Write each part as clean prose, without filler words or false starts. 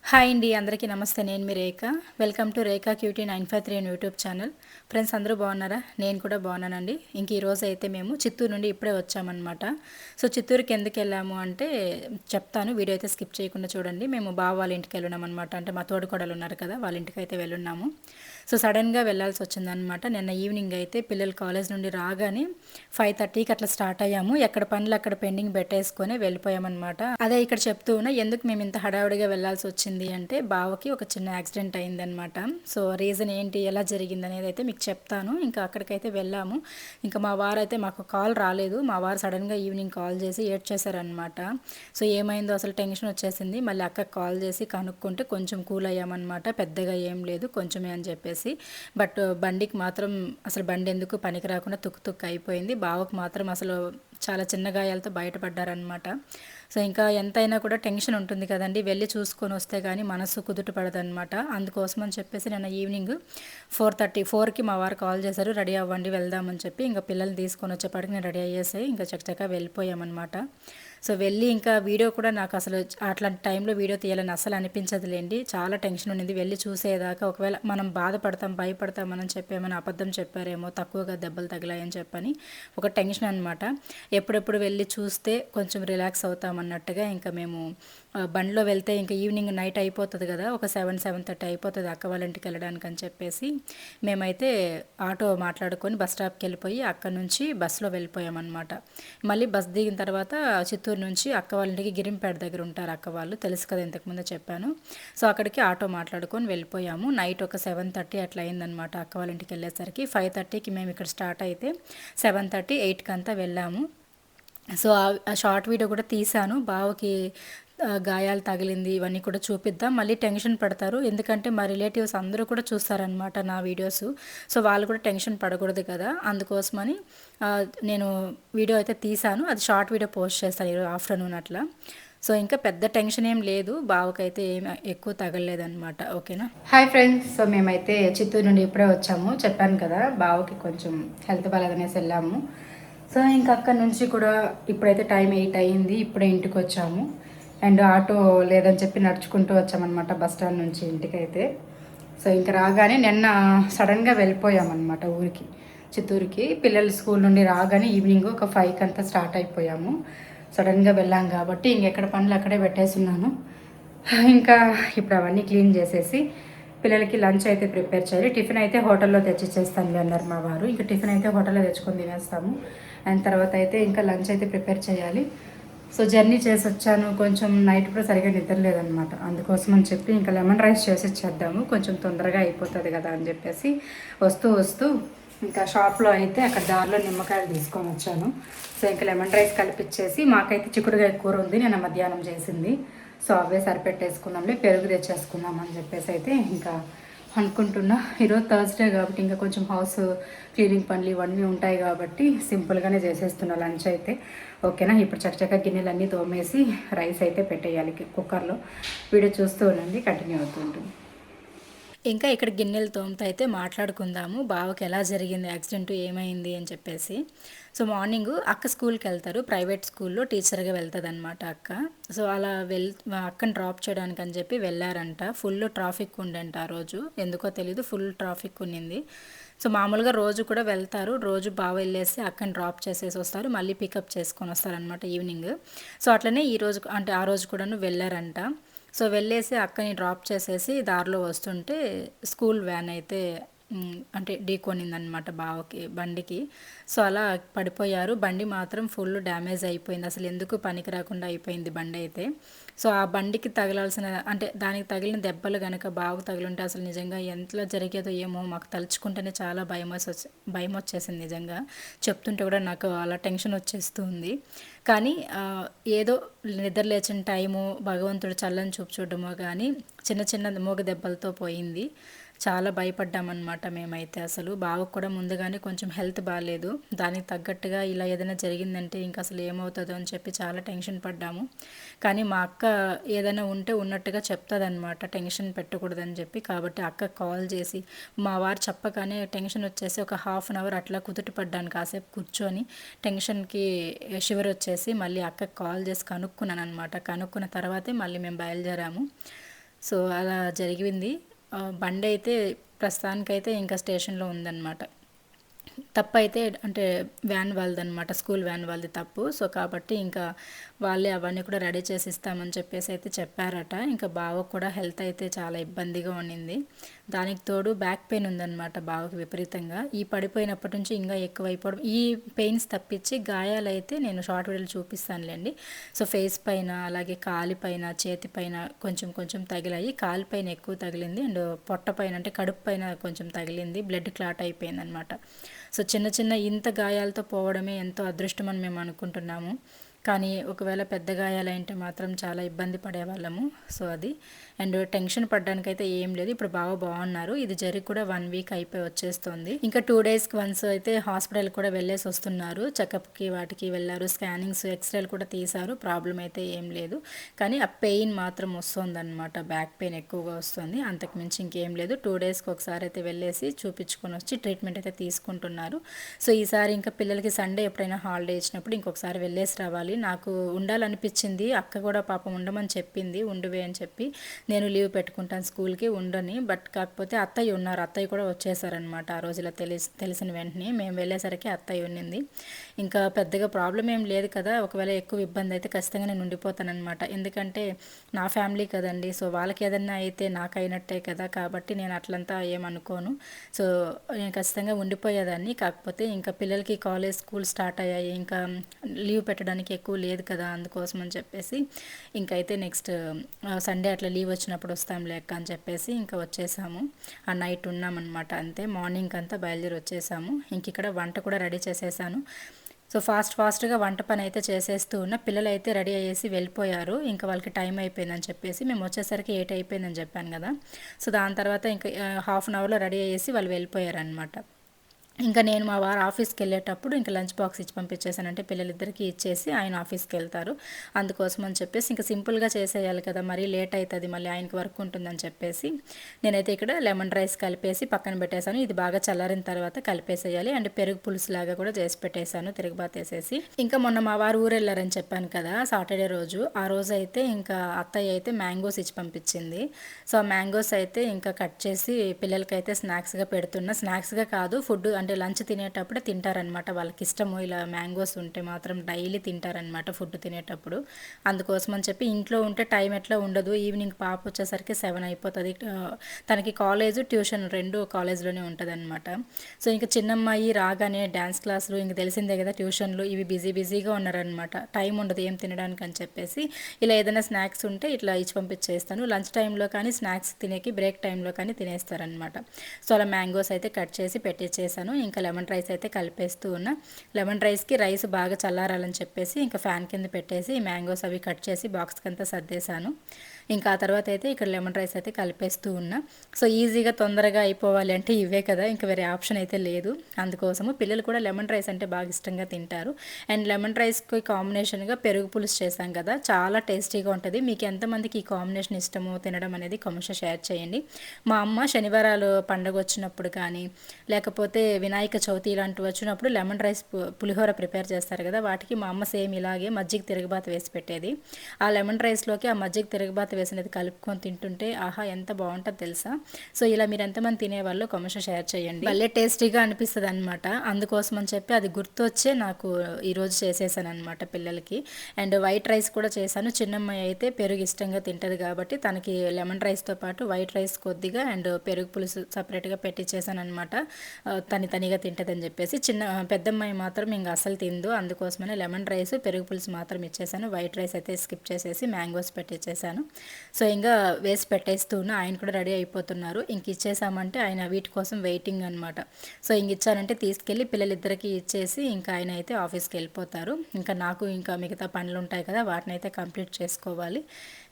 Hi అండి, అందరికీ నమస్తే. నేను మీ రేఖ. వెల్కమ్ టు రేఖా క్యూటీ 953 అని యూట్యూబ్ ఛానల్. ఫ్రెండ్స్ అందరూ బాగున్నారా? నేను కూడా బాగున్నానండి. ఇంక ఈరోజు అయితే మేము చిత్తూరు నుండి ఇప్పుడే వచ్చామన్నమాట. సో చిత్తూరుకి ఎందుకు వెళ్ళాము అంటే చెప్తాను, వీడియో అయితే స్కిప్ చేయకుండా చూడండి. మేము బావ వాళ్ళ ఇంటికి వెళ్ళున్నాం అనమాట. అంటే మా తోడుకోడలు ఉన్నారు కదా, వాళ్ళ ఇంటికి అయితే వెళ్ళున్నాము. సో సడన్గా వెళ్ళాల్సి వచ్చిందనమాట. నిన్న ఈవినింగ్ అయితే పిల్లలు కాలేజ్ నుండి రాగానే 5:30కి అట్లా స్టార్ట్ అయ్యాము. ఎక్కడ పనులు అక్కడ పెండింగ్ పెట్టేసుకొని వెళ్ళిపోయామన్నమాట. అదే ఇక్కడ చెప్తూ ఉన్నా ఎందుకు మేము ఇంత హడావుడిగా వెళ్ళాల్సి వచ్చింది అంటే బావకి ఒక చిన్న యాక్సిడెంట్ అయిందనమాట. సో రీజన్ ఏంటి, ఎలా జరిగింది అనేది అయితే మీకు చెప్తాను. ఇంకా అక్కడికైతే వెళ్ళాము. ఇంకా మా వారు అయితే, మాకు కాల్ రాలేదు, మా వారు సడన్గా ఈవినింగ్ కాల్ చేసి ఏడ్చేశారనమాట. సో ఏమైందో అసలు టెన్షన్ వచ్చేసింది. మళ్ళీ అక్కకి కాల్ చేసి కనుక్కుంటే కొంచెం కూల్ అయ్యామన్నమాట. పెద్దగా ఏం లేదు, కొంచెమే అని చెప్పేసి. బట్ బండికి మాత్రం అసలు బండి ఎందుకు పనికి రాకుండా తుక్కు తుక్కు అయిపోయింది. బావకు మాత్రం అసలు చాలా చిన్న గాయాలతో బయటపడ్డారనమాట. సో ఇంకా ఎంతైనా కూడా టెన్షన్ ఉంటుంది కదండి, వెళ్ళి చూసుకొని వస్తే కానీ మనసు కుదుట పడదనమాట. అందుకోసం అని చెప్పేసి నిన్న ఈవినింగ్ 4:34కి మా వారు కాల్ చేశారు, రెడీ అవ్వండి వెళ్దామని చెప్పి. ఇంకా పిల్లల్ని తీసుకొని వచ్చేపాటికి నేను రెడీ అయ్యేసాయి. ఇంకా చక్కచక్క వెళ్ళిపోయామన్నమాట. సో వెళ్ళి ఇంకా వీడియో కూడా నాకు అసలు అట్లాంటి టైంలో వీడియో తీయాలని అసలు అనిపించదులేండి. చాలా టెన్షన్ ఉండింది వెళ్ళి చూసేదాకా. ఒకవేళ మనం బాధపడతాం, భయపడతాం అని చెప్పి ఏమైనా అబద్ధం చెప్పారేమో, తక్కువగా దెబ్బలు తగిలాయని చెప్పని ఒక టెన్షన్ అనమాట. ఎప్పుడెప్పుడు వెళ్ళి చూస్తే కొంచెం రిలాక్స్ అవుతామన్నట్టుగా ఇంకా మేము బండిలో వెళ్తే ఇంకా ఈవినింగ్ నైట్ అయిపోతుంది కదా, ఒక 7-7:30 అయిపోతుంది అక్క వాళ్ళ ఇంటికి వెళ్ళడానికి అని చెప్పేసి మేమైతే ఆటో మాట్లాడుకొని బస్ స్టాప్కి వెళ్ళిపోయి అక్కడ నుంచి బస్సులో వెళ్ళిపోయామన్నమాట. మళ్ళీ బస్ దిగిన తర్వాత చిత్తూరు నుంచి అక్క వాళ్ళ ఇంటికి గిరింపేట దగ్గర ఉంటారు అక్క వాళ్ళు, తెలుసు కదా ఇంతకుముందే చెప్పాను. సో అక్కడికి ఆటో మాట్లాడుకొని వెళ్ళిపోయాము. నైట్ ఒక 7:30 అట్లా అయిందనమాట అక్క వాళ్ళ ఇంటికి వెళ్ళేసరికి. 5:30కి మేము ఇక్కడ స్టార్ట్ అయితే 7:30, 8కి అంతా వెళ్ళాము. సో ఆ షార్ట్ వీడియో కూడా తీశాను. బావకి గాయాలు తగిలింది ఇవన్నీ కూడా చూపిద్దాం. మళ్ళీ టెన్షన్ పడతారు, ఎందుకంటే మా రిలేటివ్స్ అందరూ కూడా చూస్తారనమాట నా వీడియోస్. సో వాళ్ళు కూడా టెన్షన్ పడకూడదు కదా, అందుకోసమని నేను వీడియో అయితే తీశాను. అది షార్ట్ వీడియో పోస్ట్ చేస్తాను ఈరోజు ఆఫ్టర్నూన్ అట్లా. సో ఇంకా పెద్ద టెన్షన్ ఏం లేదు, బావకైతే ఏం ఎక్కువ తగలలేదనమాట. ఓకేనా. హాయ్ ఫ్రెండ్స్, సో మేమైతే చిత్తూరు నుండి ఇప్పుడే వచ్చాము. చెప్పాను కదా బావకి కొంచెం హెల్త్ బాగాలేదనేసి వెళ్ళాము. సో ఇంకా అక్కడ నుంచి కూడా ఇప్పుడైతే టైం 8 అయ్యింది, ఇప్పుడే ఇంటికి వచ్చాము. అండ్ ఆటో లేదని చెప్పి నడుచుకుంటూ వచ్చామన్నమాట బస్ స్టాండ్ నుంచి ఇంటికైతే. సో ఇంకా రాగానే నిన్న సడన్గా వెళ్ళిపోయామన్నమాట ఊరికి, చిత్తూరుకి. పిల్లలు స్కూల్ నుండి రాగానే ఈవినింగ్ ఒక 5కి అంతా స్టార్ట్ అయిపోయాము. సడన్గా వెళ్ళాం కాబట్టి ఇంకెక్కడ పనులు అక్కడే పెట్టేస్తున్నాను. ఇంకా ఇప్పుడు అవన్నీ క్లీన్ చేసేసి పిల్లలకి లంచ్ అయితే ప్రిపేర్ చేయాలి. టిఫిన్ అయితే హోటల్లో తెచ్చిచ్చేస్తాను అన్నారు మా వారు. ఇంకా టిఫిన్ అయితే హోటల్లో తెచ్చుకొని తినేస్తాము. అండ్ తర్వాత అయితే ఇంకా లంచ్ అయితే ప్రిపేర్ చేయాలి. సో జర్నీ చేసి వచ్చాను, కొంచెం నైట్ కూడా సరిగా నిద్ర లేదనమాట. అందుకోసం అని చెప్పి ఇంకా లెమన్ రైస్ చేసి ఇచ్చేద్దాము, కొంచెం తొందరగా అయిపోతుంది కదా అని చెప్పేసి వస్తూ ఇంకా షాప్లో అయితే అక్కడ దారిలో నిమ్మకాయలు తీసుకొని వచ్చాను. సో ఇంకా లెమన్ రైస్ కలిపిచ్చేసి, మాకైతే చిక్కుడుకాయ కూర ఉంది నేను మధ్యాహ్నం చేసింది. సో అవే సరిపెట్టేసుకున్నాంలే, పెరుగు తెచ్చేసుకున్నాం అని చెప్పేసి అయితే ఇంకా అనుకుంటున్నా. ఈరోజు థర్స్డే కాబట్టి ఇంకా కొంచెం హౌస్ క్లీనింగ్ పనులు ఇవన్నీ ఉంటాయి కాబట్టి సింపుల్గానే చేసేస్తున్నా లంచ్ అయితే. ఓకేనా. ఇప్పుడు చక్కచక్క గిన్నెలన్నీ తోమేసి రైస్ అయితే పెట్టేయాలి కుక్కర్లో. వీడియో చూస్తూ ఉండండి, కంటిన్యూ అవుతూ ఉంటుంది. ఇంకా ఇక్కడ గిన్నెలు తోమతో అయితే మాట్లాడుకుందాము, బావకి ఎలా జరిగింది యాక్సిడెంట్, ఏమైంది అని చెప్పేసి. సో మార్నింగ్ అక్క స్కూల్కి వెళ్తారు, ప్రైవేట్ స్కూల్లో టీచర్గా వెళ్తుంది అనమాట అక్క. సో అలా అక్కని డ్రాప్ చేయడానికి అని చెప్పి వెళ్ళారంట. ఫుల్ ట్రాఫిక్ ఉండంట ఆ రోజు, ఎందుకో తెలీదు, ఫుల్ ట్రాఫిక్ ఉన్నింది. సో మామూలుగా రోజు కూడా వెళ్తారు, రోజు బావ వెళ్ళేసి అక్కని డ్రాప్ చేసేసి వస్తారు, మళ్ళీ పికప్ చేసుకొని వస్తారనమాట ఈవినింగ్. సో అట్లనే ఈరోజు అంటే ఆ రోజు కూడాను వెళ్ళారంట. సో వెళ్ళేసి అక్కని డ్రాప్ చేసేసి దారిలో వస్తుంటే స్కూల్ వ్యాన్ అయితే అంటే ఢీకొనిందనమాట బావకి బండికి. సో అలా పడిపోయారు. బండి మాత్రం ఫుల్ డ్యామేజ్ అయిపోయింది, అసలు ఎందుకు పనికి రాకుండా అయిపోయింది బండి అయితే. సో ఆ బండికి తగలాల్సిన అంటే దానికి తగిలిన దెబ్బలు కనుక బావకు తగిలింటే అసలు నిజంగా ఎంతలో జరిగేదో ఏమో, మాకు తలుచుకుంటేనే చాలా భయం వచ్చేసింది నిజంగా. చెప్తుంటే కూడా నాకు అలా టెన్షన్ వచ్చేస్తుంది. కానీ ఏదో నిద్ర లేచిన టైము, భగవంతుడు చల్లని చూపు చూడడమో కానీ చిన్న చిన్న మూగ దెబ్బలతో పోయింది. చాలా భయపడ్డామన్నమాట మేమైతే. అసలు బావకు కూడా ముందుగానే కొంచెం హెల్త్ బాగాలేదు, దానికి తగ్గట్టుగా ఇలా ఏదైనా జరిగిందంటే ఇంకా అసలు ఏమవుతుందో అని చెప్పి చాలా టెన్షన్ పడ్డాము. కానీ మా అక్క ఏదైనా ఉంటే ఉన్నట్టుగా చెప్తుందన్నమాట, టెన్షన్ పెట్టకూడదని చెప్పి. కాబట్టి అక్క కాల్ చేసి మా వారు చెప్పగానే టెన్షన్ వచ్చేసి ఒక 1/2 అవర్ అట్లా కుదుట పడ్డాను, కాసేపు కూర్చొని టెన్షన్కి షివర్ వచ్చేసి మళ్ళీ అక్కకి కాల్ చేసి కనుక్కున్నాను అనమాట. కనుక్కున్న తర్వాతే మళ్ళీ మేము బయలుదేరాము. సో అలా జరిగింది. బండి అయితే ప్రస్తుతానికైతే ఇంకా స్టేషన్లో ఉందన్నమాట. తప్పు అయితే అంటే వ్యాన్ వాళ్ళదనమాట, స్కూల్ వ్యాన్ వాళ్ళది తప్పు. సో కాబట్టి ఇంకా వాళ్ళే అవన్నీ కూడా రెడీ చేసి ఇస్తామని చెప్పేసి అయితే చెప్పారట. ఇంకా బావకు కూడా హెల్త్ అయితే చాలా ఇబ్బందిగా ఉండింది. దానికి తోడు బ్యాక్ పెయిన్ ఉందన్నమాట బావకు విపరీతంగా. ఈ పడిపోయినప్పటి నుంచి ఇంకా ఎక్కువైపోవడం, ఈ పెయిన్స్ తప్పించి గాయాలైతే నేను షార్ట్ వీడియోలు చూపిస్తానులేండి. సో ఫేస్ పైన, అలాగే కాలి పైన, చేతి పైన కొంచెం కొంచెం తగిలాయి. కాలి పైన ఎక్కువ తగిలింది, అండ్ పొట్ట పైన అంటే కడుపు పైన కొంచెం తగిలింది. బ్లడ్ క్లాట్ అయిపోయింది అనమాట. సో చిన్న చిన్న ఇంత గాయాలతో పోవడమే ఎంతో అదృష్టం అని మేము అనుకుంటున్నాము. కానీ ఒకవేళ పెద్ద గాయాలంటే మాత్రం చాలా ఇబ్బంది పడేవాళ్ళము. సో అది అండ్ టెన్షన్ పడడానికైతే ఏం లేదు. ఇప్పుడు బాగా బాగున్నారు. ఇది జరిగి కూడా 1 వీక్ అయిపోయి వచ్చేస్తుంది. ఇంకా 2 డేస్కి వన్స్ అయితే హాస్పిటల్ కూడా వెళ్ళేసి వస్తున్నారు. చెకప్కి వాటికి వెళ్ళారు, స్కానింగ్స్, ఎక్స్రేలు కూడా తీశారు. ప్రాబ్లం అయితే ఏం లేదు. కానీ ఆ పెయిన్ మాత్రం వస్తుందన్నమాట. బ్యాక్ పెయిన్ ఎక్కువగా వస్తుంది, అంతకుమించి ఇంకేం లేదు. 2 డేస్కి ఒకసారి అయితే వెళ్ళేసి చూపించుకొని వచ్చి ట్రీట్మెంట్ అయితే తీసుకుంటున్నారు. సో ఈసారి ఇంకా పిల్లలకి సండే ఎప్పుడైనా హాలిడే ఇచ్చినప్పుడు ఇంకొకసారి వెళ్ళేసి రావాలి. నాకు ఉండాలనిపించింది. అక్క కూడా పాపం ఉండమని చెప్పింది, ఉండువే అని చెప్పి. నేను లీవ్ పెట్టుకుంటాను స్కూల్కి, ఉండని. బట్ కాకపోతే అత్తయ్య ఉన్నారు, అత్తయ్య కూడా వచ్చేసారనమాట. ఆ రోజు ఇలా తెలిసిన వెంటనే మేము వెళ్ళేసరికి అత్తయ్య ఉండింది. ఇంకా పెద్దగా ప్రాబ్లం ఏం లేదు కదా. ఒకవేళ ఎక్కువ ఇబ్బంది అయితే ఖచ్చితంగా నేను ఉండిపోతానమాట. ఎందుకంటే నా ఫ్యామిలీ కదండి. సో వాళ్ళకి ఏదన్నా అయితే నాకు అయినట్టే కదా. కాబట్టి నేను అట్లంతా ఏమనుకోను. సో నేను ఖచ్చితంగా ఉండిపోయేదాన్ని. కాకపోతే ఇంకా పిల్లలకి కాలేజ్, స్కూల్ స్టార్ట్ అయ్యాయి. ఇంకా లీవ్ పెట్టడానికి ఎక్కువ లేదు కదా, అందుకోసం అని చెప్పేసి ఇంకైతే నెక్స్ట్ సండే అట్లా లీవ్ వచ్చినప్పుడు వస్తాం లేక అని చెప్పేసి ఇంకా వచ్చేసాము. ఆ నైట్ ఉన్నామన్నమాట. అంతే, మార్నింగ్ అంతా బయలుదేరి వచ్చేసాము. ఇంక ఇక్కడ వంట కూడా రెడీ చేసేసాను. సో ఫాస్ట్గా వంట పని అయితే చేసేస్తూ ఉన్న, పిల్లలు అయితే రెడీ అయ్యేసి వెళ్ళిపోయారు. ఇంకా వాళ్ళకి టైం అయిపోయిందని చెప్పేసి, మేము వచ్చేసరికి 8 అయిపోయిందని చెప్పాను కదా. సో దాని తర్వాత ఇంకా హాఫ్ అన్ అవర్లో రెడీ అయ్యేసి వాళ్ళు వెళ్ళిపోయారు అనమాట. ఇంకా నేను మా వారు ఆఫీస్కి వెళ్ళేటప్పుడు ఇంకా లంచ్ బాక్స్ ఇచ్చి పంపించేసానంటే పిల్లలిద్దరికీ ఇచ్చేసి ఆయన ఆఫీస్కి వెళ్తారు. అందుకోసం అని చెప్పేసి ఇంకా సింపుల్గా చేసేయాలి కదా, మరీ లేట్ అవుతుంది, మళ్ళీ ఆయనకి వర్క్ ఉంటుందని చెప్పేసి నేనైతే ఇక్కడ లెమన్ రైస్ కలిపేసి పక్కన పెట్టేశాను. ఇది బాగా చల్లారిన తర్వాత కలిపేసేయాలి. అండ్ పెరుగు పులుసు లాగా కూడా చేసి పెట్టేశాను, తిరుగుబాతు వేసేసి. ఇంకా మొన్న మా వారు ఊరు వెళ్ళారని చెప్పాను కదా, సాటర్డే రోజు. ఆ రోజు అయితే ఇంకా అత్తయ్య అయితే మ్యాంగోస్ ఇచ్చి పంపించింది. సో ఆ మ్యాంగోస్ అయితే ఇంకా కట్ చేసి పిల్లలకైతే స్నాక్స్గా పెడుతున్నా. స్నాక్స్గా కాదు, ఫుడ్ అంటే లంచ్ తినేటప్పుడే తింటారనమాట. వాళ్ళకి ఇష్టము ఇలా మ్యాంగోస్ ఉంటే మాత్రం డైలీ తింటారనమాట ఫుడ్ తినేటప్పుడు. అందుకోసం అని చెప్పి ఇంట్లో ఉంటే టైం ఎట్లా ఉండదు. ఈవినింగ్ పాప వచ్చేసరికి 7 అయిపోతుంది. తనకి కాలేజ్, ట్యూషన్ రెండు కాలేజ్లోనే ఉంటుంది అనమాట. సో ఇంకా చిన్నమ్మాయి రాగానే డ్యాన్స్ క్లాసులు, ఇంక తెలిసిందే కదా ట్యూషన్లు, ఇవి బిజీగా ఉన్నారనమాట. టైం ఉండదు ఏం తినడానికి అని చెప్పేసి ఇలా ఏదైనా స్నాక్స్ ఉంటే ఇట్లా ఇచ్చి పంపించేస్తాను. లంచ్ టైంలో కానీ స్నాక్స్ తినేకి బ్రేక్ టైంలో కానీ తినేస్తారనమాట. సో అలా మ్యాంగోస్ అయితే కట్ చేసి పెట్టించేసాను. ఇంకా లెమన్ రైస్ అయితే కలిపేస్తూ ఉన్నా. లెమన్ రైస్కి రైస్ బాగా చల్లారాలని చెప్పేసి ఇంకా ఫ్యాన్ కింద పెట్టేసి మ్యాంగోస్ అవి కట్ చేసి బాక్స్కి అంతా సర్దేశాను. ఇంకా ఆ తర్వాత అయితే ఇక్కడ లెమన్ రైస్ అయితే కలిపేస్తూ ఉన్నా. సో ఈజీగా తొందరగా అయిపోవాలి అంటే ఇవే కదా, ఇంకా వేరే ఆప్షన్ అయితే లేదు. అందుకోసము పిల్లలు కూడా లెమన్ రైస్ అంటే బాగా ఇష్టంగా తింటారు. అండ్ లెమన్ రైస్కి కాంబినేషన్గా పెరుగు పులుసు చేశాం కదా, చాలా టేస్టీగా ఉంటుంది. మీకు ఎంతమందికి ఈ కాంబినేషన్ ఇష్టమో తినడం అనేది కామెంట్స్లో షేర్ చేయండి. మా అమ్మ శనివారాలు పండుగ వచ్చినప్పుడు కానీ, లేకపోతే వినాయక చవితి ఇలాంటివి వచ్చినప్పుడు లెమన్ రైస్ పులిహోర ప్రిపేర్ చేస్తారు కదా, వాటికి మా అమ్మ సేమ్ ఇలాగే మజ్జిగ తిరగబాత వేసి పెట్టేది. ఆ లెమన్ రైస్లోకి ఆ మజ్జిగ తిరగబాత వేసినది కలుపుకొని తింటుంటే ఆహా ఎంత బాగుంటుందో తెలుసా. సో ఇలా మీరు ఎంతమంది తినేవాళ్ళు కామెంట్స్లో షేర్ చేయండి. భలే టేస్టీగా అనిపిస్తుంది అనమాట. అందుకోసం అని చెప్పి అది గుర్తొచ్చే నాకు ఈరోజు చేసేసాను అనమాట పిల్లలకి. అండ్ వైట్ రైస్ కూడా చేశాను. చిన్నమ్మాయి అయితే పెరుగు ఇష్టంగా తింటుంది కాబట్టి తనకి లెమన్ రైస్తో పాటు వైట్ రైస్ కొద్దిగా అండ్ పెరుగు పులుసు సపరేట్గా పెట్టించేసాను అనమాట. తనిగా తింటుందని చెప్పేసి. పెద్దమ్మాయి మాత్రం ఇంకా అసలు తిందు, అందుకోసమనే లెమన్ రైస్ పెరుగు పులుసు మాత్రం ఇచ్చేసాను. వైట్ రైస్ అయితే స్కిప్ చేసేసి మ్యాంగోస్ పెట్టించేసాను. సో ఇంకా వేసి పెట్టేస్తున్నా. ఆయన కూడా రెడీ అయిపోతున్నారు. ఇంక ఇచ్చేసామంటే ఆయన వీటి కోసం వెయిటింగ్ అనమాట. సో ఇంక ఇచ్చానంటే తీసుకెళ్ళి పిల్లలిద్దరికీ ఇచ్చేసి ఇంకా ఆయన అయితే ఆఫీస్కి వెళ్ళిపోతారు. ఇంకా నాకు ఇంకా మిగతా పనులు ఉంటాయి కదా, వాటిని అయితే కంప్లీట్ చేసుకోవాలి.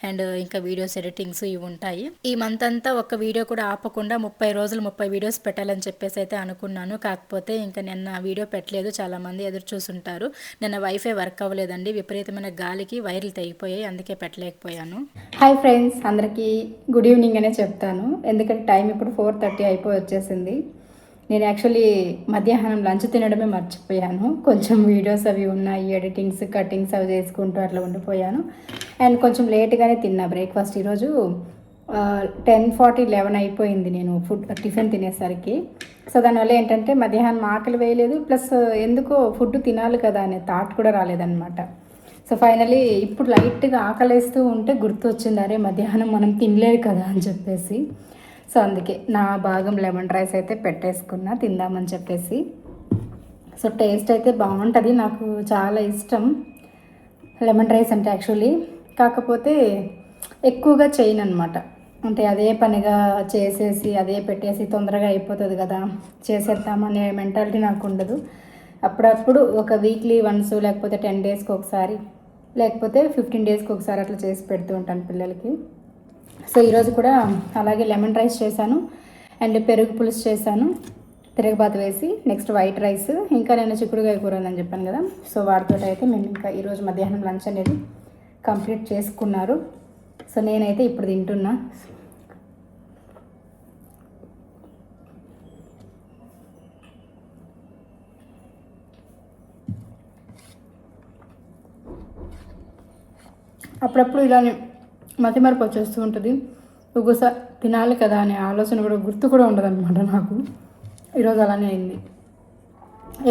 అండ్ ఇంకా వీడియోస్ ఎడిటింగ్స్ ఇవి ఉంటాయి. ఈ మంత్ అంతా ఒక వీడియో కూడా ఆపకుండా 30 రోజులు 30 వీడియోస్ పెట్టాలని చెప్పేసి అయితే అనుకున్నాను. కాకపోతే ఇంకా నిన్న వీడియో పెట్టలేదు, చాలామంది ఎదురు చూసుంటారు. నిన్న వైఫై వర్క్ అవ్వలేదండి, విపరీతమైన గాలికి వైర్లు తెగిపోయాయి, అందుకే పెట్టలేకపోయాను. హాయ్ ఫ్రెండ్స్, అందరికీ గుడ్ ఈవినింగ్ అనే చెప్తాను, ఎందుకంటే టైం ఇప్పుడు 4:30 అయిపోయి వచ్చేసింది. నేను యాక్చువల్లీ మధ్యాహ్నం లంచ్ తినడమే మర్చిపోయాను. కొంచెం వీడియోస్ అవి ఉన్నాయి, ఎడిటింగ్స్ కటింగ్స్ అవి చేసుకుంటూ అట్లా ఉండిపోయాను. అండ్ కొంచెం లేట్గానే తిన్నా బ్రేక్ఫాస్ట్. ఈరోజు 10:40, 11 అయిపోయింది నేను టిఫిన్ తినేసరికి. సో దానివల్ల ఏంటంటే మధ్యాహ్నం ఆకలి వేయలేదు, ప్లస్ ఎందుకో ఫుడ్ తినాలి కదా అనే థాట్ కూడా రాలేదన్నమాట. సో ఫైనలీ ఇప్పుడు లైట్గా ఆకలేస్తూ ఉంటే గుర్తు వచ్చింది, అరే మధ్యాహ్నం మనం తినలేదు కదా అని చెప్పేసి. సో అందుకే నా భాగం లెమన్ రైస్ అయితే పెట్టేసుకున్నా తిందామని చెప్పేసి. సో టేస్ట్ అయితే బాగుంటుంది, నాకు చాలా ఇష్టం లెమన్ రైస్ అంటే యాక్చువల్లీ. కాకపోతే ఎక్కువగా చేయను అనమాట, అంటే అదే పనిగా చేసేసి అదే పెట్టేసి తొందరగా అయిపోతుంది కదా చేసేద్దామనే మెంటాలిటీ నాకు ఉండదు. అప్పుడప్పుడు ఒక వీక్లీ వన్స్, లేకపోతే 10 డేస్కి ఒకసారి, లేకపోతే 15 డేస్కి ఒకసారి అట్లా చేసి పెడుతూ ఉంటాను పిల్లలకి. సో ఈరోజు కూడా అలాగే లెమన్ రైస్ చేశాను అండ్ పెరుగు పులుసు చేశాను, తిరగబాతు వేసి. నెక్స్ట్ వైట్ రైస్, ఇంకా నేను చిక్కుడుకాయ కూర అని చెప్పాను కదా, సో వాటితో అయితే మేము ఇంకా ఈరోజు మధ్యాహ్నం లంచ్ అనేది కంప్లీట్ చేసుకున్నారు. సో నేనైతే ఇప్పుడు తింటున్నా. అప్పుడప్పుడు ఇలానే మతిమరపు వచ్చేస్తూ ఉంటుంది, ఒక్కోసారి తినాలి కదా అనే ఆలోచన కూడా గుర్తు కూడా ఉండదు అనమాట నాకు. ఈరోజు అలానే అయింది.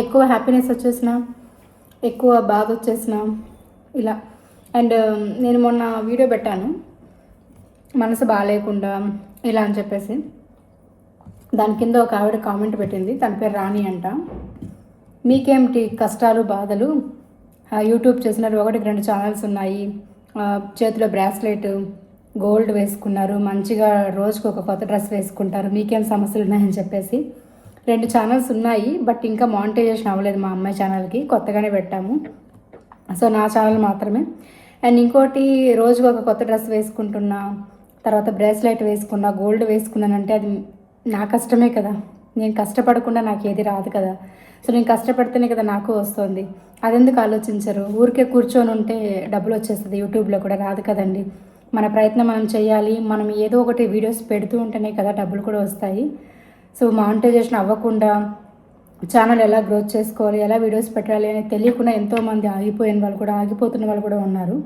ఎక్కువ హ్యాపీనెస్ వచ్చేసిన, ఎక్కువ బాధ వచ్చేసిన ఇలా. అండ్ నేను మొన్న వీడియో పెట్టాను మనసు బాగాలేకుండా ఇలా అని చెప్పేసి. దాని కింద ఒక ఆవిడ కామెంట్ పెట్టింది, తన పేరు రాణి అంట. మీకేమిటి కష్టాలు బాధలు, యూట్యూబ్ చేసినారు, 1-2 ఛానల్స్ ఉన్నాయి, చేతిలో బ్రాస్లెట్ గోల్డ్ వేసుకున్నారు, మంచిగా రోజుకు ఒక కొత్త డ్రెస్ వేసుకుంటారు, మీకేం సమస్యలు ఉన్నాయని చెప్పేసి. 2 ఛానల్స్ ఉన్నాయి, బట్ ఇంకా మానిటైజేషన్ అవ్వలేదు మా అమ్మాయి ఛానల్కి, కొత్తగానే పెట్టాము. సో నా ఛానల్ మాత్రమే. అండ్ ఇంకోటి, రోజుకు ఒక కొత్త డ్రెస్ వేసుకుంటున్నా, తర్వాత బ్రేస్లెట్ వేసుకున్నా, గోల్డ్ వేసుకున్నానంటే అది నా కష్టమే కదా, నేను కష్టపడకుండా నాకు ఏది రాదు కదా. సో నేను కష్టపడితేనే కదా నాకు వస్తుంది. అదెందుకు ఆలోచించరు, ఊరికే కూర్చొని ఉంటే డబ్బులు వచ్చేస్తుంది, యూట్యూబ్లో కూడా రాదు కదండి. మన ప్రయత్నం మనం చేయాలి, మనం ఏదో ఒకటి వీడియోస్ పెడుతూ ఉంటేనే కదా డబ్బులు కూడా వస్తాయి. సో మానిటైజేషన్ అవ్వకుండా ఛానల్ ఎలా గ్రోత్ చేసుకోవాలి, ఎలా వీడియోస్ పెట్టాలి అని తెలియకుండా ఎంతోమంది ఆగిపోయిన వాళ్ళు కూడా, ఆగిపోతున్న వాళ్ళు కూడా ఉన్నారు.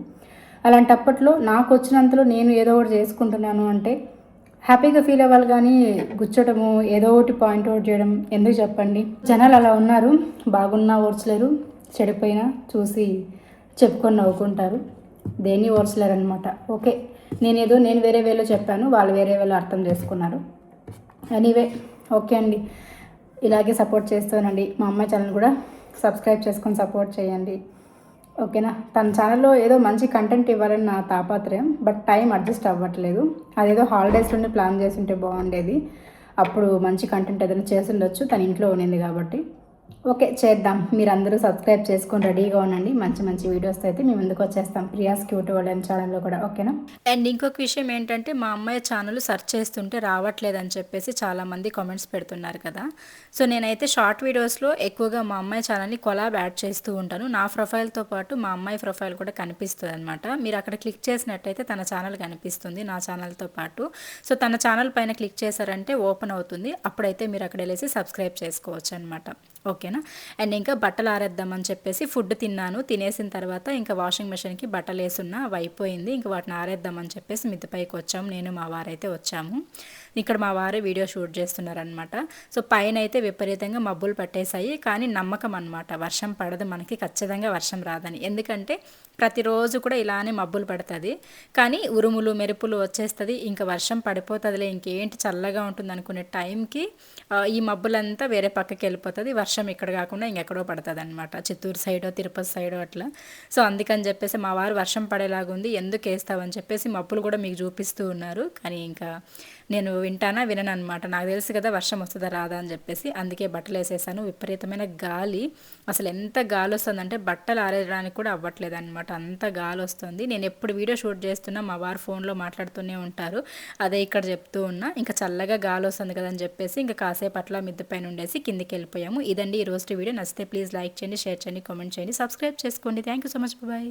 అలాంటప్పట్లో నాకు వచ్చినంతలో నేను ఏదో ఒకటి చేసుకుంటున్నాను అంటే హ్యాపీగా ఫీల్ అవ్వాలి, కానీ గుచ్చటము, ఏదో ఒకటి పాయింట్ అవుట్ చేయడం ఎందుకు చెప్పండి. జనాలు అలా ఉన్నారు, బాగున్నా ఓర్చలేరు, చెడిపోయినా చూసి చెప్పుకొని నవ్వుకుంటారు, దేన్ని ఓర్చలేరు అనమాట. ఓకే, నేను వేరే వేలో చెప్పాను, వాళ్ళు వేరే వేలో అర్థం చేసుకున్నారు. ఎనీవే ఓకే అండి, ఇలాగే సపోర్ట్ చేస్తానండి. మా అమ్మాయి ఛానల్ కూడా సబ్స్క్రైబ్ చేసుకొని సపోర్ట్ చేయండి, ఓకేనా. తన ఛానల్లో ఏదో మంచి కంటెంట్ ఇవ్వాలని నా తాపత్రయం, బట్ టైం అడ్జస్ట్ అవ్వట్లేదు. అదేదో హాలిడేస్లోనే ప్లాన్ చేసి ఉంటే బాగుండేది, అప్పుడు మంచి కంటెంట్ ఏదైనా చేసి ఉండొచ్చు, తన ఇంట్లో ఉన్నింది కాబట్టి. ఓకే చేద్దాం, మీరందరూ సబ్స్క్రైబ్ చేసుకొని రెడీగా ఉండండి, మంచి మంచి వీడియోస్ అయితే మేము ముందుకు వచ్చేస్తాం ప్రియాస్ క్యూట్ వరల్డ్ అండ్ ఛానల్లో కూడా, ఓకేనా. అండ్ ఇంకొక విషయం ఏంటంటే, మా అమ్మాయి ఛానల్ సెర్చ్ చేస్తుంటే రావట్లేదని చెప్పేసి చాలామంది కామెంట్స్ పెడుతున్నారు కదా. సో నేనైతే షార్ట్ వీడియోస్లో ఎక్కువగా మా అమ్మాయి ఛానల్ని కొలాబ్ యాడ్ చేస్తూ ఉంటాను, నా ప్రొఫైల్తో పాటు మా అమ్మాయి ప్రొఫైల్ కూడా కనిపిస్తుంది అనమాట. మీరు అక్కడ క్లిక్ చేసినట్టయితే తన ఛానల్ కనిపిస్తుంది నా ఛానల్తో పాటు. సో తన ఛానల్ పైన క్లిక్ చేశారంటే ఓపెన్ అవుతుంది, అప్పుడైతే మీరు అక్కడ వెళ్ళేసి సబ్స్క్రైబ్ చేసుకోవచ్చు అనమాట, ఓకేనా. అండ్ ఇంకా బట్టలు ఆరేద్దామని చెప్పేసి ఫుడ్ తిన్నాను, తినేసిన తర్వాత ఇంకా వాషింగ్ మెషిన్కి బట్టలు వేసున్నా, అవి అయిపోయింది, ఇంకా వాటిని ఆరేద్దామని చెప్పేసి మిద్దెపైకి వచ్చాము, నేను మా వారైతే వచ్చాము. ఇక్కడ మా వారు వీడియో షూట్ చేస్తున్నారనమాట. సో పైన అయితే విపరీతంగా మబ్బులు పట్టేశాయి, కానీ నమ్మకం అనమాట, వర్షం పడదు మనకి, ఖచ్చితంగా వర్షం రాదని. ఎందుకంటే ప్రతిరోజు కూడా ఇలానే మబ్బులు పడుతుంది, కానీ ఉరుములు మెరుపులు వచ్చేస్తుంది, ఇంకా వర్షం పడిపోతుందిలే, ఇంకేంటి చల్లగా ఉంటుంది అనుకునే టైంకి ఈ మబ్బులంతా వేరే పక్కకి వెళ్ళిపోతుంది, వర్షం ఇక్కడ కాకుండా ఇంకెక్కడో పడుతుంది అనమాట, చిత్తూరు సైడో తిరుపతి సైడో అట్లా. సో అందుకని చెప్పేసి మా వారు వర్షం పడేలాగుంది, ఎందుకు వేస్తావని చెప్పేసి మబ్బులు కూడా మీకు చూపిస్తూ ఉన్నారు, కానీ ఇంకా నేను వింటానా వినను అనమాట, నాకు తెలుసు కదా వర్షం వస్తుందా రాదా అని చెప్పేసి. అందుకే బట్టలు వేసేసాను. విపరీతమైన గాలి, అసలు ఎంత గాలి వస్తుందంటే బట్టలు ఆరేయడానికి కూడా అవ్వట్లేదు అనమాట, అంత గాలి వస్తుంది. నేను ఎప్పుడు వీడియో షూట్ చేస్తున్నా మా వారు ఫోన్లో మాట్లాడుతూనే ఉంటారు, అదే ఇక్కడ చెప్తూ ఉన్నా. ఇంకా చల్లగా గాలి వస్తుంది కదా అని చెప్పేసి ఇంకా కాసేపు అట్లా మిద్దె పైన ఉండేసి కిందికి వెళ్ళిపోయాము. ఇదండి ఈరోజు వీడియో. నచ్చితే ప్లీజ్ లైక్ చేయండి, షేర్ చేయండి, కామెంట్ చేయండి, సబ్స్క్రైబ్ చేసుకోండి. Thank you so much, bye.